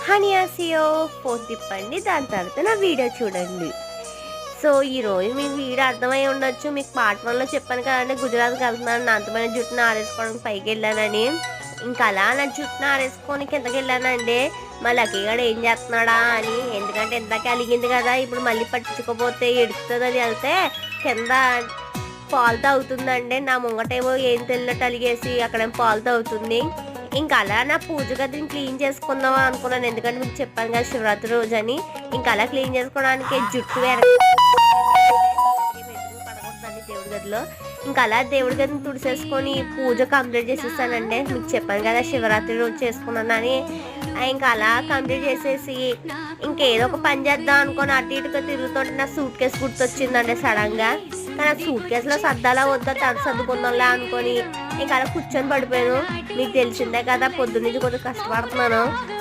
హనియాసియో phone తిప్పండి, దాని తర్వాత నా వీడియో చూడండి. సో ఈరోజు మీకు వీడియో అర్థమై ఉండొచ్చు. మీకు పార్ట్ 1లో చెప్పాను కదండి, గుజరాత్కి వెళ్తున్నాను, నా అంతమైన జుట్టును ఆరేసుకోవడానికి పైకి వెళ్ళానని. ఇంకా అలా నా జుట్టును ఆరేసుకొని కిందకి వెళ్ళానండి. మా లక్కీగాడు ఏం చేస్తున్నాడా అని, ఎందుకంటే ఇందాక అలిగింది కదా, ఇప్పుడు మళ్ళీ పట్టించుకోపోతే ఎడుతుంది అని వెళ్తే కింద పాలు తాగుతుందండి. నా ముంగటేమో ఏం తెలియనట్టు అలిగేసి అక్కడేమో పాలు తాగుతుంది. ఇంకా అలా నా పూజ గదిని క్లీన్ చేసుకుందామా అనుకున్నాను, ఎందుకంటే మీకు చెప్పాను కదా శివరాత్రి రోజు అని. ఇంకా అలా క్లీన్ చేసుకోవడానికి జుట్టు పడకూడదండి దేవుడి గదిలో. ఇంకా అలా దేవుడి గదిని తుడిసేసుకొని పూజ కంప్లీట్ చేసేసానండి. మీకు చెప్పాను కదా శివరాత్రి రోజు చేసుకున్నానని. ఇంకా అలా కంప్లీట్ చేసేసి ఇంకేదో ఒక పని చేద్దాం అనుకొని అటు ఇటుగా తిరుగుతుంటే నా సూట్ కేసు గుర్తొచ్చిందండి సడన్గా. కానీ ఆ సూట్ కేసులో సర్దాలా వద్దా, తడ సర్దుకుందాంలే అనుకొని ఇంకా అలా కూర్చొని పడిపోయాను. మీకు తెలిసిందే కదా, పొద్దున్నుంచి కొద్దిగా కష్టపడుతున్నాను.